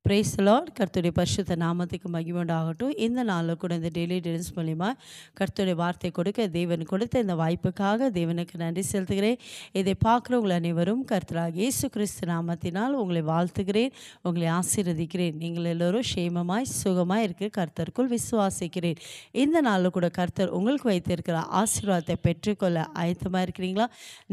Praise the Lord. கர்த்தருடைய பரிசுத்த நாமத்துக்கு மகிமை உண்டாகட்டும். இந்த நாளில் கூட இந்த டெய்லி டென்ஸ் மூலிமா கர்த்தருடைய வார்த்தை கொடுக்க தேவன் கொடுத்த இந்த வாய்ப்புக்காக தேவனுக்கு நன்றி செலுத்துகிறேன். இதை பார்க்குறவங்கள் அனைவரும் கர்த்தராகிய இயேசு கிறிஸ்து நாமத்தினால் உங்களை வாழ்த்துகிறேன், உங்களை ஆசீர்வதிக்கிறேன். நீங்கள் எல்லோரும் சேமமாய் சுகமாய் இருக்க கர்த்தருக்குள் விசுவாசிக்கிறேன். இந்த நாளில் கூட கர்த்தர் உங்களுக்கு வைத்திருக்கிற ஆசீர்வாதத்தை பெற்றுக்கொள்ள ஆயத்தமாக இருக்கிறீங்களா?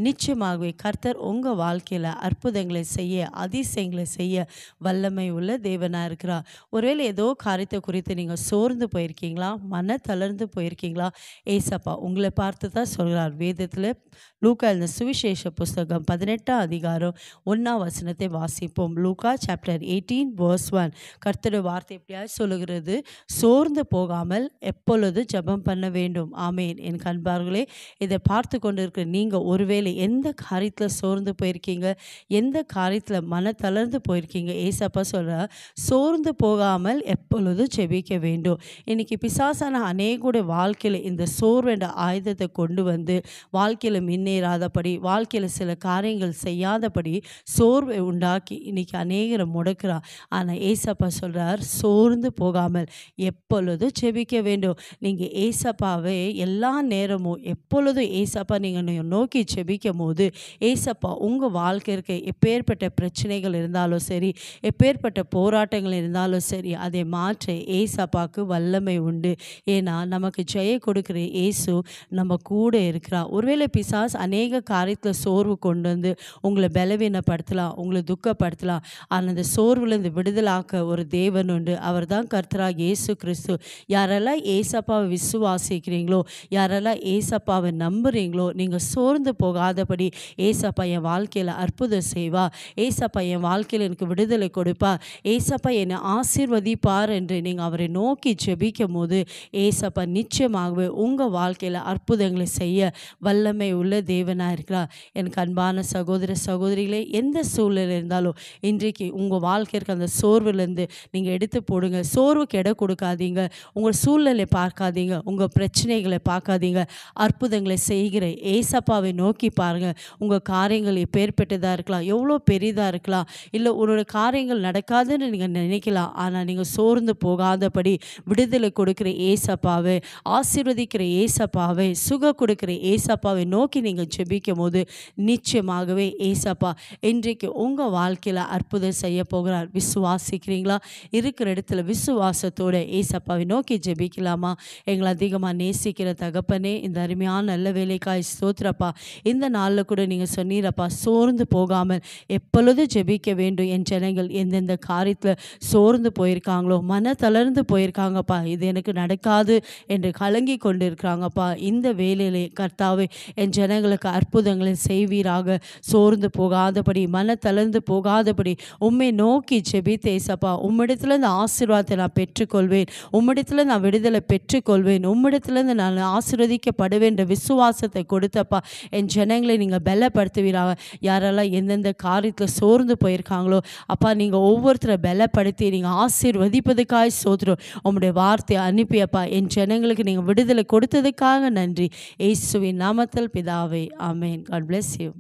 நிச்சயமாகவே கர்த்தர் உங்கள் வாழ்க்கையில் அற்புதங்களை செய்ய, அதிசயங்களை செய்ய வல்லமை உள்ள தேவனாக இருக்கிறார். ஒருவேளை ஏதோ காரியத்தை குறித்து நீங்கள் சோர்ந்து போயிருக்கீங்களா? மன தளர்ந்து போயிருக்கீங்களா? ஏசப்பா உங்களை பார்த்து தான் சொல்கிறார். வேதத்தில் லூக்கா இந்த சுவிசேஷ புஸ்தகம் 18ஆம் அதிகாரம் 1ஆம் வசனத்தை வாசிப்போம். லூக்கா சாப்டர் 18 verse 1. கர்த்தருடைய வார்த்தை எப்படியாவது சொல்லுகிறது, சோர்ந்து போகாமல் எப்பொழுது ஜெபம் பண்ண வேண்டும். ஆமேன். என் கண்பார்களே, இதை பார்த்து கொண்டு இருக்கிற நீங்கள் ஒருவேளை எந்த காரியத்தில் சோர்ந்து போயிருக்கீங்க, எந்த காரியத்தில் மன தளர்ந்து போயிருக்கீங்க, ஏசப்பா சொல்கிறார் சோர்ந்து போகாமல் எப்பொழுது ஜெபிக்க வேண்டும். இன்றைக்கி பிசாசான அநேகருடைய வாழ்க்கையில் இந்த சோர்வென்ற ஆயுதத்தை கொண்டு வந்து வாழ்க்கையில் முன்னேறாதபடி, வாழ்க்கையில் சில காரியங்கள் செய்யாதபடி சோர்வை உண்டாக்கி இன்றைக்கி அநேகரை முடக்கிறார். ஆனால் ஏசப்பா சொல்கிறார் சோர்ந்து போகாமல் எப்பொழுது ஜெபிக்க வேண்டும். நீங்கள் ஏசப்பாவை எல்லா நேரமும் எப்பொழுதும் ஏசப்பா நீங்கள் நோக்கி ஜெபிக்கும் போது ஏசப்பா உங்கள் வாழ்க்கைக்கு எப்பேற்பட்ட பிரச்சனைகள் இருந்தாலும் சரி, எப்பேற்பட்ட போராட்டங்கள் இருந்தாலும் சரி, அதை மாற்ற ஏசப்பாவுக்கு வல்லமை உண்டு. ஏன்னா நமக்கு ஜெய கொடுக்குற இயேசு நம்ம கூட இருக்கிறார். ஒருவேளை பிசாஸ் அநேக காரியத்தில் சோர்வு கொண்டு வந்து உங்களை பலவீனப்படுத்தலாம், உங்களை துக்கப்படுத்தலாம். ஆனால் அந்த சோர்வுலேருந்து விடுதலாக்க ஒரு தேவன் உண்டு. அவர் தான் கர்த்தராகிய இயேசு கிறிஸ்து. யாரெல்லாம் ஏசப்பாவை விசுவாசிக்கிறீங்களோ, யாரெல்லாம் ஏசப்பாவை நம்புகிறீங்களோ, நீங்கள் சோர்ந்து போகாதபடி ஏசப்பா என் வாழ்க்கையில் அற்புதம் செய்வா, ஏசப்பா என் வாழ்க்கையில் எனக்கு விடுதலை கொடுப்பா, ஏசப்பா என்னை ஆசீர்வதிப்பார் என்று நீங்கள் அவரை நோக்கி ஜெபிக்கும் போது ஏசப்பா நிச்சயமாகவே உங்கள் வாழ்க்கையில் அற்புதங்களை செய்ய வல்லமை உள்ள தேவனாக இருக்கிறார். எனக்கு அன்பான சகோதர சகோதரிகளே, எந்த சூழ்நிலை இருந்தாலும் இன்றைக்கு உங்கள் வாழ்க்கைக்கு அந்த சோர்வுலேருந்து நீங்கள் எடுத்து போடுங்க. சோர்வுக்கு இடம் கொடுக்காதீங்க. உங்கள் சூழ்நிலை பார்க்காதீங்க, உங்கள் பிரச்சனைகளை பார்க்காதீங்க. அற்புதங்களை செய்கிற ஏசப்பாவை நோக்கி பாருங்கள். உங்கள் காரியங்கள் எப்பேற்பட்டதாக இருக்கலாம், எவ்வளோ பெரிதாக இருக்கலாம், இல்லை உங்களோட காரியங்கள் நடக்காதுன்னு நீங்கள் நினைக்கலாம். ஆனால் நீங்கள் சோர்ந்து போகாதபடி விடுதலை கொடுக்குற ஏசப்பாவை, ஆசீர்வதிக்கிற ஏசப்பாவை, சுக கொடுக்குற ஏசப்பாவை நோக்கி நீங்கள் ஜெபிக்கும் போது நிச்சயமாகவே ஏசப்பா இன்றைக்கு உங்கள் வாழ்க்கையில் அற்புதம் செய்ய போகிறார். விசுவாசிக்கிறீங்களா? இருக்கிற இடத்துல விசுவாசத்தோடு ஏசப்பாவை நோக்கி ஜெபிக்கலாமா? எங்களை அதிகமாக நேசிக்கிற தகப்பனே, இந்த அருமையான நல்ல வேலைக்காய் ஸ்தோத்திரப்பா. இந்த நாளில் கூட நீங்கள் சொன்னீரப்பா சோர்ந்து போகாமல் எப்பொழுது ஜெபிக்க வேண்டும். என் ஜனங்கள் எந்தெந்த காரியத்தில் சோர்ந்து போயிருக்காங்களோ, மன தளர்ந்து போயிருக்காங்கப்பா, இது எனக்கு நடக்காது என்று கலங்கி கொண்டு இருக்கிறாங்கப்பா, இந்த வேலையிலே கர்த்தாவே என் ஜனங்களுக்கு அற்புதங்களை செய்வீராக. சோர்ந்து போகாதபடி, மன தளர்ந்து போகாதபடி உம்மை நோக்கி ஜெபித்து ஏசப்பா உம்மிடத்துல இந்த ஆசீர்வாதத்தை நான் பெற்றுக்கொள்வேன், உம்மிடத்துல நான் விடுதலை பெற்றுக்கொள்வேன், உம்மிடத்துலேருந்து நான் ஆசீர்வதிக்கப்படுவேன் என்ற விசுவாசத்தை கொடுத்தப்பா என் ஜனங்களை நீங்கள் பலப்படுத்துவீராக. யாரெல்லாம் எந்தெந்த காரியத்தில் சோர்ந்து போயிருக்காங்களோ அப்பா, நீங்கள் ஒவ்வொருத்தரை பலப்படுத்தி நீங்கள் ஆசீர்வதிப்பதுக்காய் சோதரம். உம்முடைய வார்த்தையை அனுப்பியப்பா என் ஜனங்களுக்கு நீங்கள் விடுதலை கொடுத்ததுக்காக நன்றி. இயேசுவின் நாமத்தில் பிதாவே, ஆமென். God bless you.